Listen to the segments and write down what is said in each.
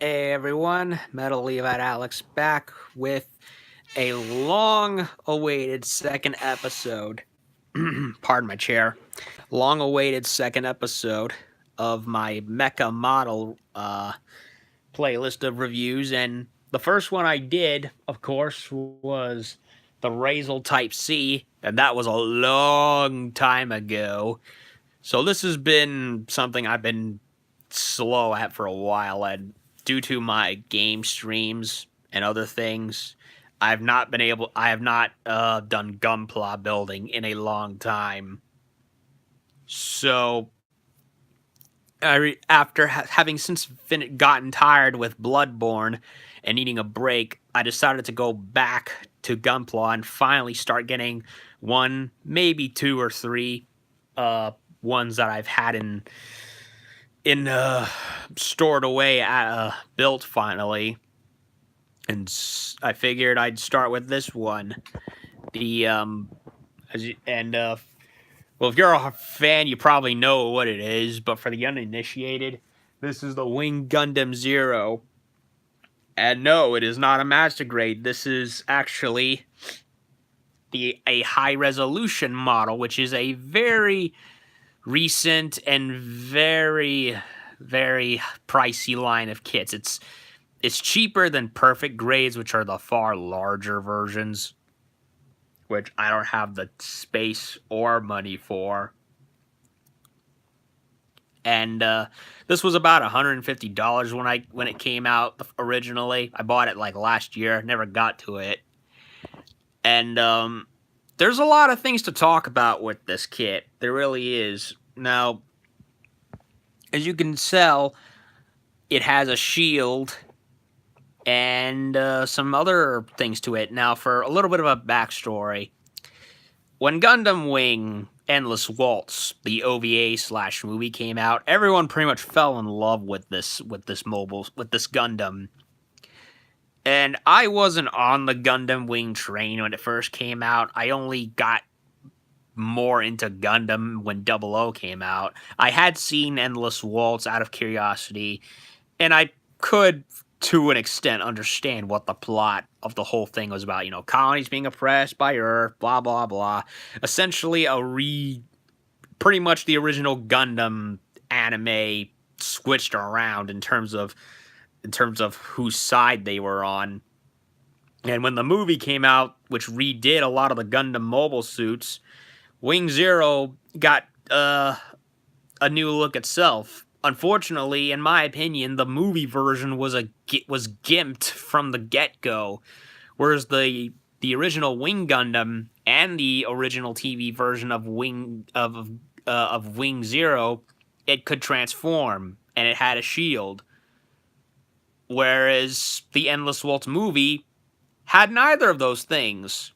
Hey everyone, Metal Levite Alex back with a long-awaited second episode. Pardon my chair. Long-awaited second episode of my Mecha Model playlist of reviews, and the first one I did, of course, was the Razel Type C, and that was a long time ago. So this has been something I've been slow at for a while, and due to my game streams and other things, I have not done Gunpla building in a long time. So, after having since gotten tired with Bloodborne and needing a break, I decided to go back to Gunpla and finally start getting one, maybe two or three ones that I've had in stored away at built finally, and I figured I'd start with this one. The as you, and Well, if you're a fan, you probably know what it is. But for the uninitiated, this is the Wing Gundam Zero. And no, it is not a master grade. This is actually a high resolution model, which is a very recent and very pricey line of kits. It's cheaper than perfect grades, which are the far larger versions, which I don't have the space or money for. And this was about $150 when it came out originally. I bought it like last year, never got to it. And there's a lot of things to talk about with this kit. There really is. Now, as you can tell, it has a shield and some other things to it. Now, for a little bit of a backstory, when Gundam Wing Endless Waltz, the OVA / movie came out, everyone pretty much fell in love with this Gundam. And I wasn't on the Gundam Wing train when it first came out. I only got more into Gundam when Double O came out. I had seen Endless Waltz out of curiosity, and I could, to an extent, understand what the plot of the whole thing was about. You know, colonies being oppressed by Earth, blah, blah, blah. Essentially, pretty much the original Gundam anime switched around in terms of whose side they were on. And when the movie came out, which redid a lot of the Gundam mobile suits, Wing Zero got a new look itself. Unfortunately, in my opinion, the movie version was gimped from the get-go, whereas the original Wing Gundam and the original TV version of Wing Zero, it could transform and it had a shield, whereas the Endless Waltz movie had neither of those things.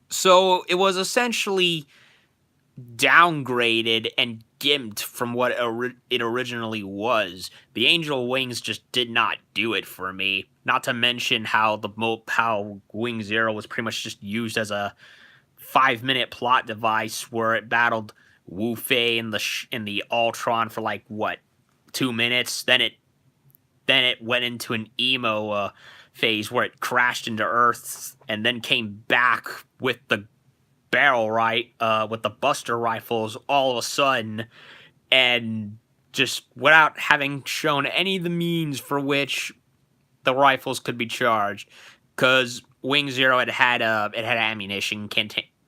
So it was essentially downgraded and gimped from what it originally was. The Angel Wings just did not do it for me. Not to mention how Wing Zero was pretty much just used as a 5-minute plot device where it battled Wu Fei in the Ultron for like what, 2 minutes. Then it went into an emo phase where it crashed into Earth and then came back with the with the Buster rifles all of a sudden, and just without having shown any of the means for which the rifles could be charged, because Wing Zero had ammunition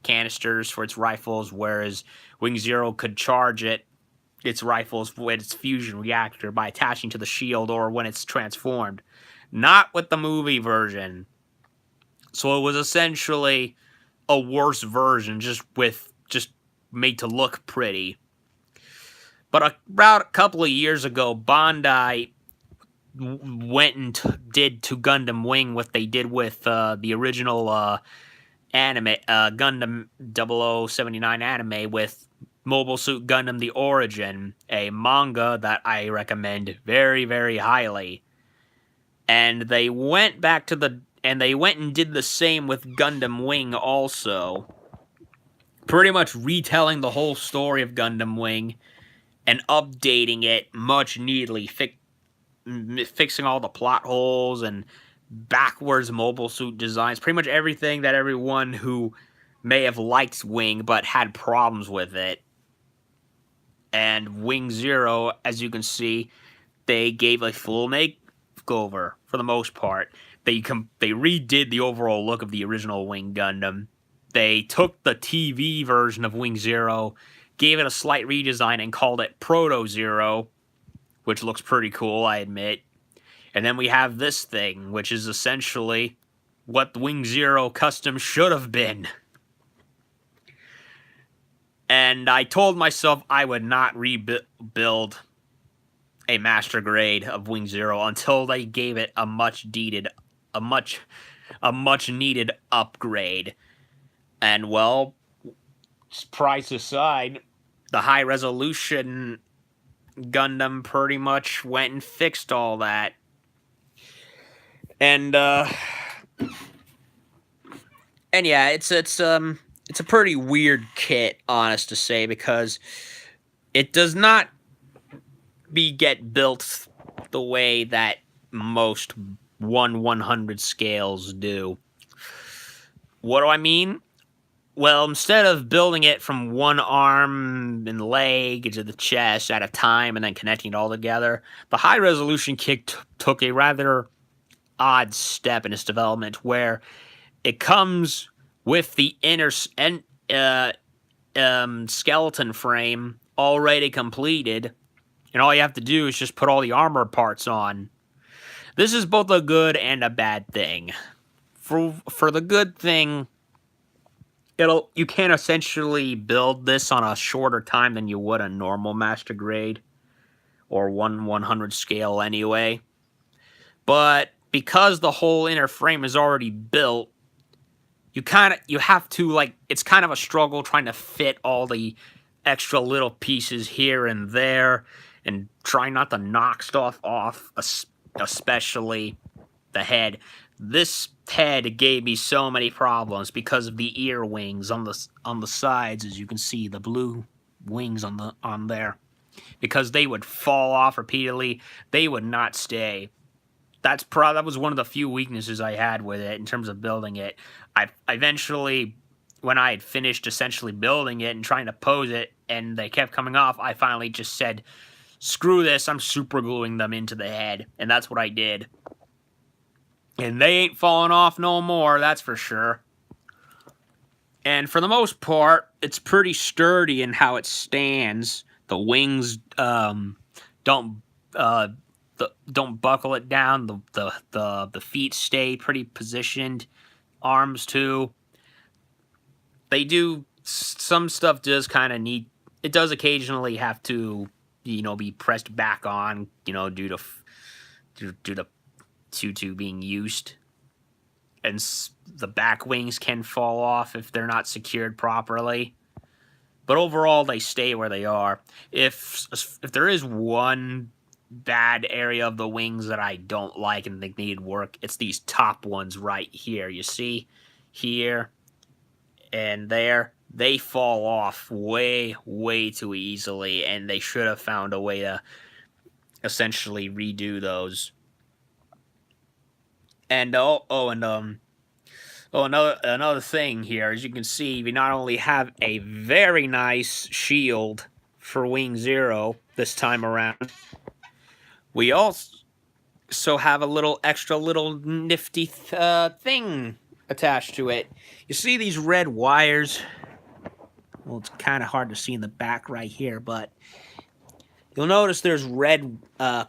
canisters for its rifles, whereas Wing Zero could charge its rifles with its fusion reactor by attaching to the shield or when it's transformed. Not with the movie version. So it was essentially a worse version, just made to look pretty. But about a couple of years ago, Bandai went and did to Gundam Wing what they did with the original anime, Gundam 0079 anime, with Mobile Suit Gundam: The Origin, a manga that I recommend very, very highly. And they went and did the same with Gundam Wing also. Pretty much retelling the whole story of Gundam Wing and updating it much needly, fixing all the plot holes and backwards mobile suit designs. Pretty much everything that everyone who may have liked Wing but had problems with it. And Wing Zero, as you can see, they gave a full makeover for the most part. They redid the overall look of the original Wing Gundam. They took the TV version of Wing Zero, gave it a slight redesign, and called it Proto Zero, which looks pretty cool, I admit. And then we have this thing, which is essentially what Wing Zero Custom should have been. And I told myself I would not rebuild a master grade of Wing Zero until they gave it a much needed upgrade. And well, surprise aside, the high resolution Gundam pretty much went and fixed all that. And yeah, it's a pretty weird kit, honest to say, because it does not get built the way that most 1/100 scales do. What do I mean? Well, instead of building it from one arm and leg to the chest at a time and then connecting it all together, the high-resolution kit took a rather odd step in its development where it comes with the inner skeleton frame already completed, and all you have to do is just put all the armor parts on. This is both a good and a bad thing. For the good thing, you can essentially build this on a shorter time than you would a normal master grade or 1/100 scale anyway. But because the whole inner frame is already built, you have to, like, it's kind of a struggle trying to fit all the extra little pieces here and there and try not to knock stuff off, especially the head. This head gave me so many problems because of the ear wings on the sides, as you can see, the blue wings on there. Because they would fall off repeatedly, they would not stay. That was one of the few weaknesses I had with it in terms of building it. I eventually, when I had finished essentially building it and trying to pose it, and they kept coming off, I finally just said, screw this, I'm super gluing them into the head. And that's what I did. And they ain't falling off no more, that's for sure. And for the most part, it's pretty sturdy in how it stands. The wings don't buckle it down. The feet stay pretty positioned. Arms too. They do, some stuff does kind of need, it does occasionally have to, be pressed back on, due to tutu being used. And the back wings can fall off if they're not secured properly. But overall, they stay where they are. If there is one bad area of the wings that I don't like and think needed work, it's these top ones right here. You see? Here and there. They fall off way, way too easily, and they should have found a way to essentially redo those. And another thing here, as you can see, we not only have a very nice shield for Wing Zero this time around, we also have a little nifty thing attached to it. You see these red wires? Well, it's kind of hard to see in the back right here, but you'll notice there's red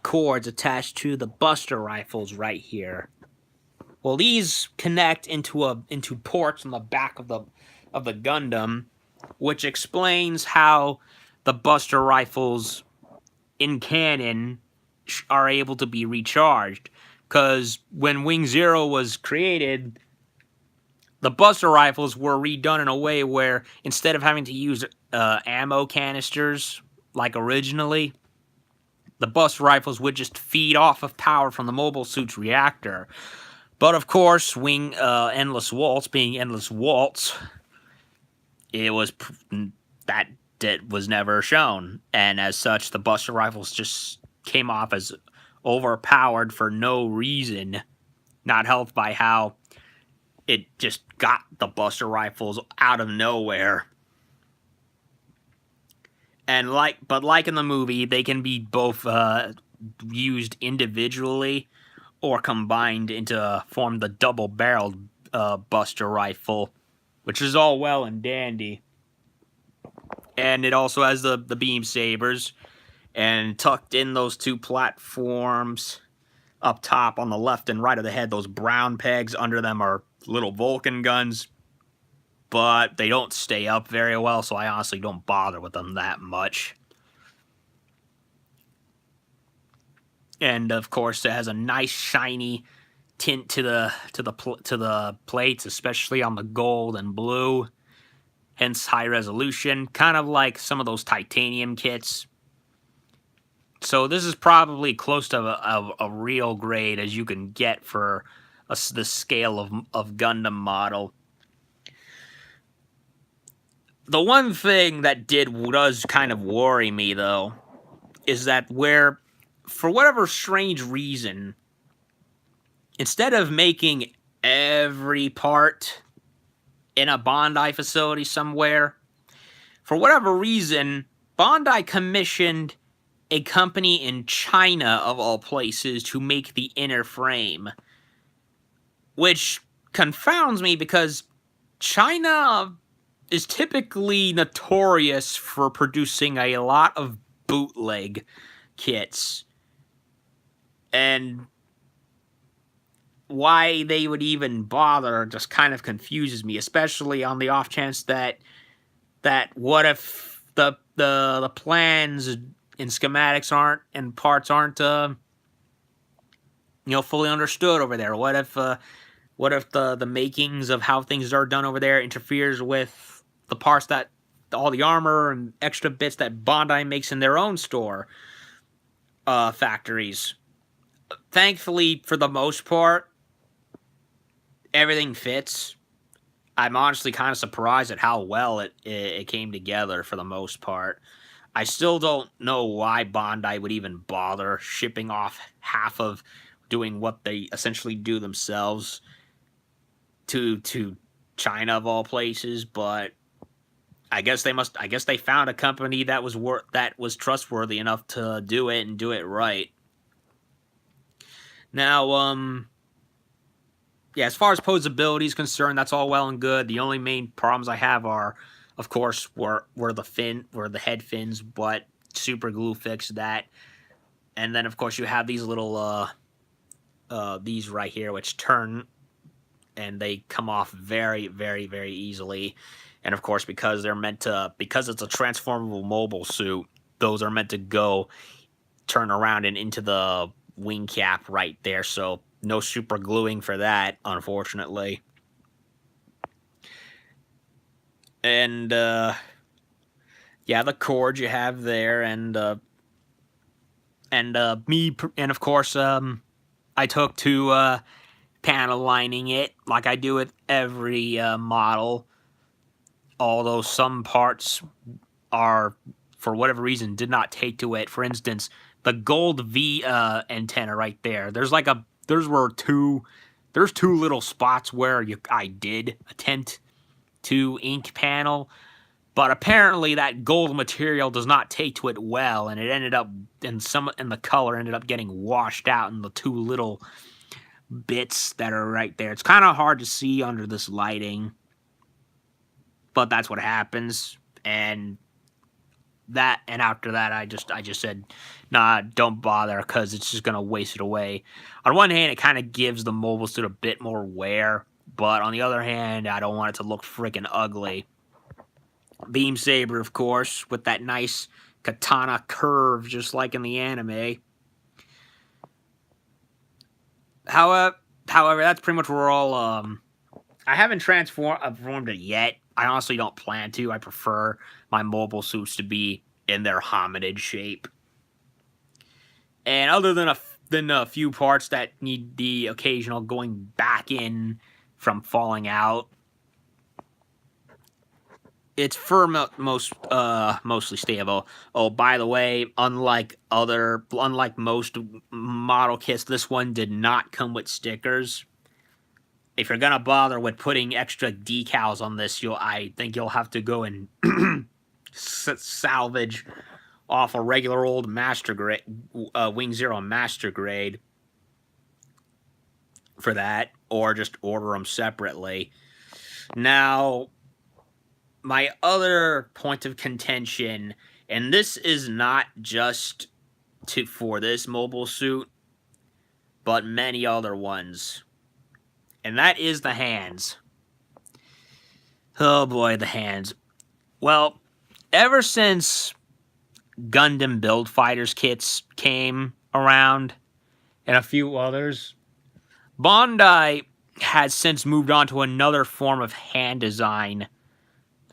cords attached to the Buster rifles right here. Well, these connect into ports on the back of the Gundam, which explains how the Buster rifles in canon are able to be recharged. Because when Wing Zero was created, the Buster rifles were redone in a way where instead of having to use ammo canisters like originally, the Buster rifles would just feed off of power from the mobile suit's reactor. But of course, Endless Waltz being Endless Waltz, that was never shown, and as such, the Buster rifles just came off as overpowered for no reason. Not helped by how it just got the Buster Rifles out of nowhere. And like in the movie, they can be both used individually or combined into form the double-barreled Buster Rifle, which is all well and dandy. And it also has the beam sabers, and tucked in those two platforms up top on the left and right of the head, those brown pegs under them are little Vulcan guns, but they don't stay up very well, so I honestly don't bother with them that much. And of course, it has a nice shiny tint to the plates, especially on the gold and blue. Hence high resolution, kind of like some of those titanium kits. So this is probably close to a real grade as you can get for the scale of Gundam model. The one thing that does kind of worry me, though, is that for whatever strange reason, instead of making every part in a Bandai facility somewhere, for whatever reason, Bandai commissioned a company in China, of all places, to make the inner frame. Which confounds me because China is typically notorious for producing a lot of bootleg kits. And why they would even bother just kind of confuses me, especially on the off chance that what if the plans and schematics and parts aren't fully understood over there? What if the makings of how things are done over there interferes with the parts that all the armor and extra bits that Bandai makes in their own store factories? Thankfully, for the most part, everything fits. I'm honestly kind of surprised at how well it came together for the most part. I still don't know why Bandai would even bother shipping off half of doing what they essentially do themselves to China, of all places, but I guess they found a company that was trustworthy enough to do it and do it right. Now, yeah, as far as posability is concerned, that's all well and good. The only main problems I have are, of course, were the head fins, but super glue fixed that. And then, of course, you have these little these right here, which turn and they come off very, very, very easily. And of course, because it's a transformable mobile suit, those are meant to turn around and into the wing cap right there. So no super gluing for that, unfortunately. And yeah, the cord you have there, and of course, I took to panel lining it like I do with every model. Although some parts are, for whatever reason, did not take to it. For instance, the gold V antenna right there. There's two little spots where I did attempt to ink panel, but apparently that gold material does not take to it well, and it ended up and the color ended up getting washed out in the two little bits that are right there. It's kind of hard to see under this lighting, but that's what happens. And after that, I just said, nah, don't bother, because it's just gonna waste it away. On one hand, it kind of gives the mobile suit a bit more wear, but on the other hand, I don't want it to look freaking ugly. Beam saber, of course, with that nice katana curve, just like in the anime. However, that's pretty much where all. I haven't transformed it yet. I honestly don't plan to. I prefer my mobile suits to be in their hominid shape. And other than a few parts that need the occasional going back in from falling out, it's mostly stable. Oh, by the way, unlike most model kits, this one did not come with stickers. If you're gonna bother with putting extra decals on this, I think you'll have to go and salvage off a regular old Master Grade, Wing Zero Master Grade for that, or just order them separately. Now, my other point of contention, and this is not just for this mobile suit, but many other ones, and that is the hands. Oh boy, the hands. Well, ever since Gundam Build Fighters kits came around, and a few others, Bandai has since moved on to another form of hand design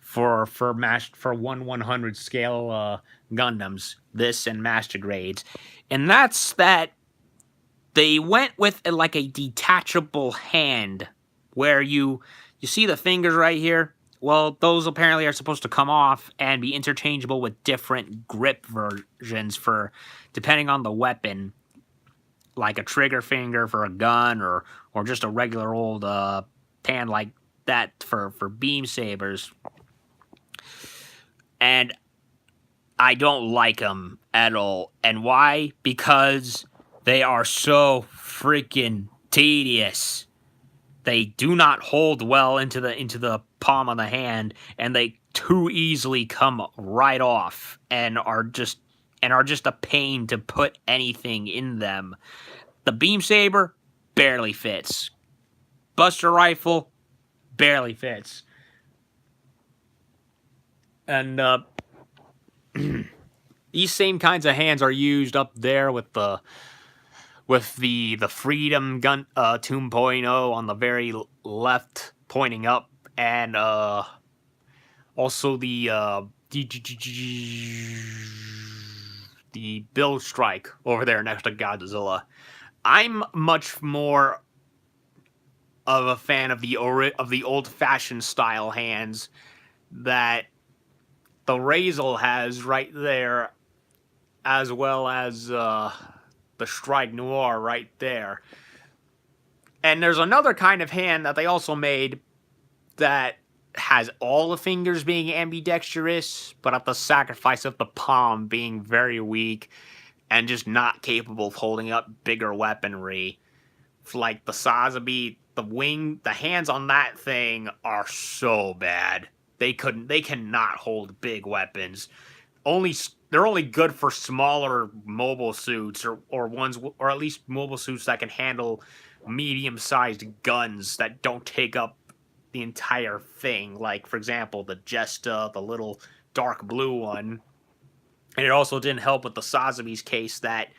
for 1/100 scale Gundams, this and Master Grades, and that's that they went with like a detachable hand, where you see the fingers right here. Well, those apparently are supposed to come off and be interchangeable with different grip versions for depending on the weapon, like a trigger finger for a gun, or just a regular old hand like that for beam sabers. And I don't like them at all. And why? Because they are so freaking tedious. They do not hold well into the palm of the hand, and they too easily come right off and are just a pain to put anything in them. The beam saber barely fits. Buster rifle barely fits. And these same kinds of hands are used up there with the Freedom Gun 2.0 on the very left, pointing up, and also the Build Strike over there next to Godzilla. I'm much more of a fan of the old-fashioned style hands that the Razel has right there, as well as the Strike Noir right there. And there's another kind of hand that they also made that has all the fingers being ambidextrous, but at the sacrifice of the palm being very weak and just not capable of holding up bigger weaponry. Like the Sazabi, the hands on that thing are so bad. They cannot hold big weapons. They're only good for smaller mobile suits, or ones, or at least mobile suits that can handle medium-sized guns that don't take up the entire thing. Like, for example, the Jesta, the little dark blue one. And it also didn't help with the Sazabi's case that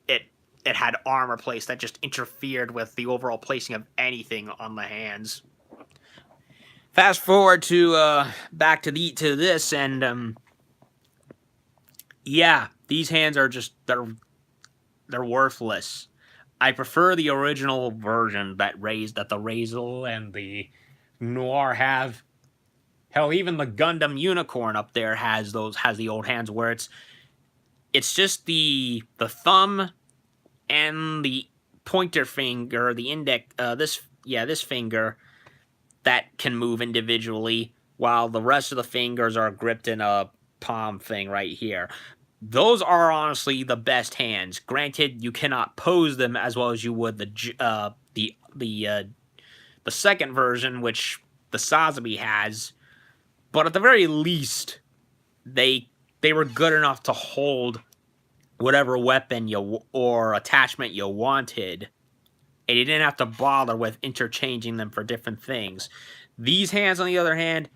it had armor placed that just interfered with the overall placing of anything on the hands. Fast forward to back to this, and yeah, these hands are just they're worthless. I prefer the original version that the Razel and the Noir have. Hell, even the Gundam Unicorn up there has the old hands where it's just the thumb and the pointer finger, the index, this finger that can move individually, while the rest of the fingers are gripped in a palm thing right here. Those are honestly the best hands. Granted, you cannot pose them as well as you would the second version, which the Sazabi has. But at the very least, they were good enough to hold whatever weapon or attachment you wanted, and you didn't have to bother with interchanging them for different things. These hands, on the other hand,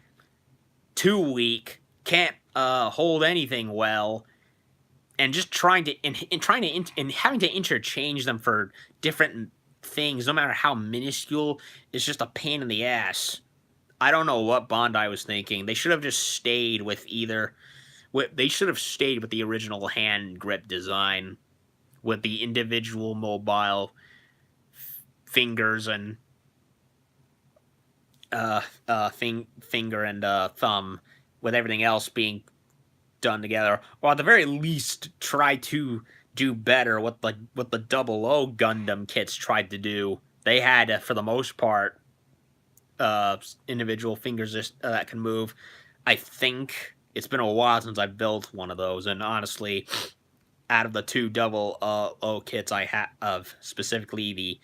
too weak, can't hold anything well, and just having to interchange them for different things, no matter how minuscule, is just a pain in the ass. I don't know what Bandai was thinking. They should have just stayed with they should have stayed with the original hand grip design, with the individual mobile fingers and finger and thumb, with everything else being done together, or at the very least try to do better what the Double O Gundam kits tried to do. They had, for the most part, individual fingers that can move. I think it's been a while since I built one of those, and honestly, out of the two Double O kits I have, specifically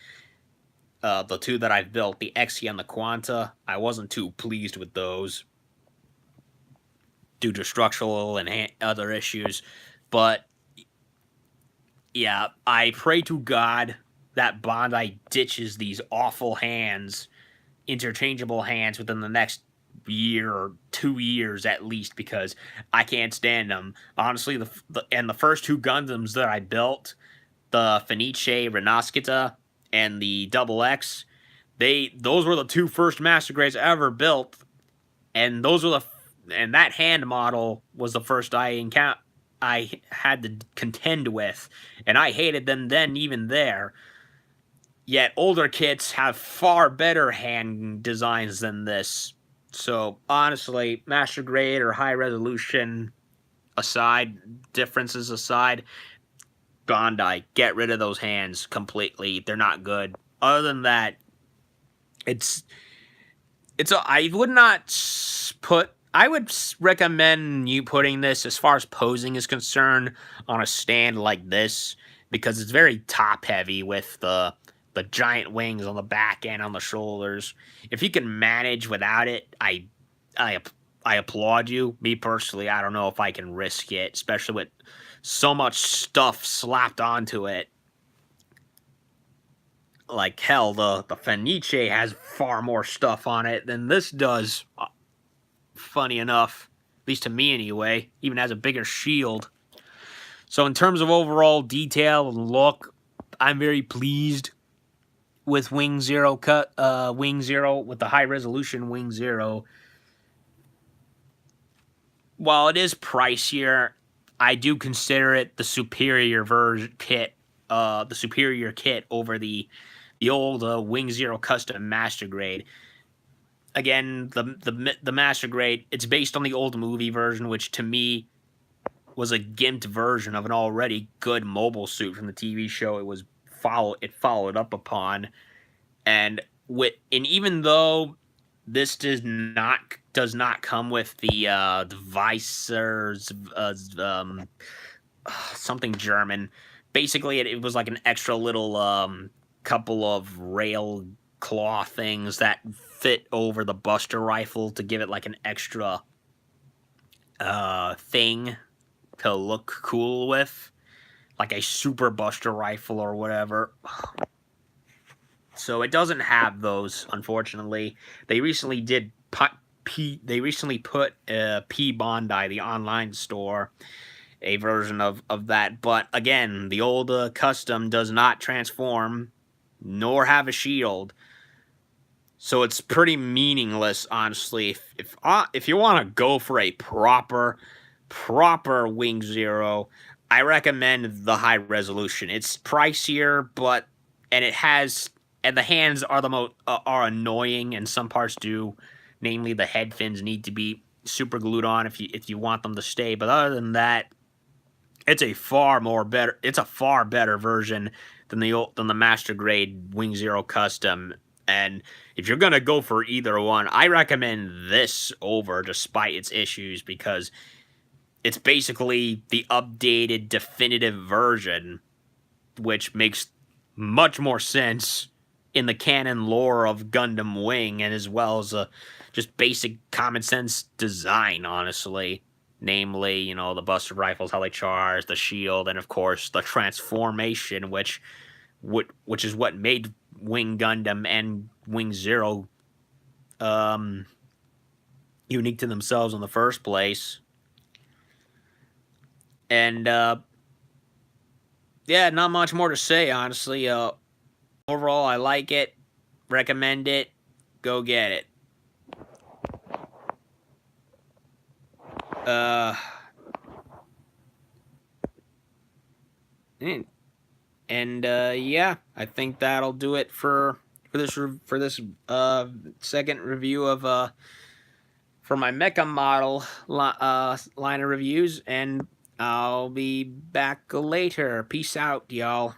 the two that I've built, the Exia and the Quanta, I wasn't too pleased with those due to structural and other issues. But yeah, I pray to God that Bandai ditches these awful hands, interchangeable hands, within the next year or 2 years at least, because I can't stand them. Honestly, the first two Gundams that I built, the Fenice Renoscita and the Double X, those were the two first Master Grades I ever built, and that hand model was the first I had to contend with, and I hated them then, even there. Yet older kits have far better hand designs than this. So honestly, Master Grade or high resolution aside, differences aside, Bandai, get rid of those hands completely. They're not good. Other than that, I would not put. I would recommend you putting this, as far as posing is concerned, on a stand like this, because it's very top heavy with the giant wings on the back and on the shoulders. If you can manage without it, I applaud you. Me personally, I don't know if I can risk it, especially with so much stuff slapped onto it. Like hell, the Fenice has far more stuff on it than this does. Funny enough, at least to me anyway, even has a bigger shield. So in terms of overall detail and look, I'm very pleased with Wing Zero with the high resolution Wing Zero. While it is pricier, I do consider it the superior kit over the old Wing Zero Custom Master Grade. Again, the Master Grade, it's based on the old movie version, which to me was a gimped version of an already good mobile suit from the TV show it followed up upon. And even though this does not come with the visors, something German. Basically, it was like an extra little couple of rail claw things that fit over the Buster rifle to give it like an extra thing to look cool with, like a Super Buster rifle or whatever. So it doesn't have those, unfortunately. They recently put P Bandai, the online store, a version of that. But again, the old custom does not transform, nor have a shield. So it's pretty meaningless, honestly. If you want to go for a proper Wing Zero, I recommend the high resolution. It's pricier, and the hands are annoying, and some parts do. Namely, the head fins need to be super glued on if you want them to stay. But other than that, it's a far better version than the Master Grade Wing Zero Custom. And if you're gonna go for either one, I recommend this over, despite its issues, because it's basically the updated definitive version, which makes much more sense in the canon lore of Gundam Wing, and as well as just basic common sense design, honestly. Namely, the Buster rifles, how they charge, the shield, and of course the transformation, which is what made Wing Gundam and Wing Zero unique to themselves in the first place. And yeah, not much more to say, honestly. Overall, I like it, recommend it, go get it. Yeah, I think that'll do it for this second review of for my mecha model line of reviews, and I'll be back later. Peace out, y'all.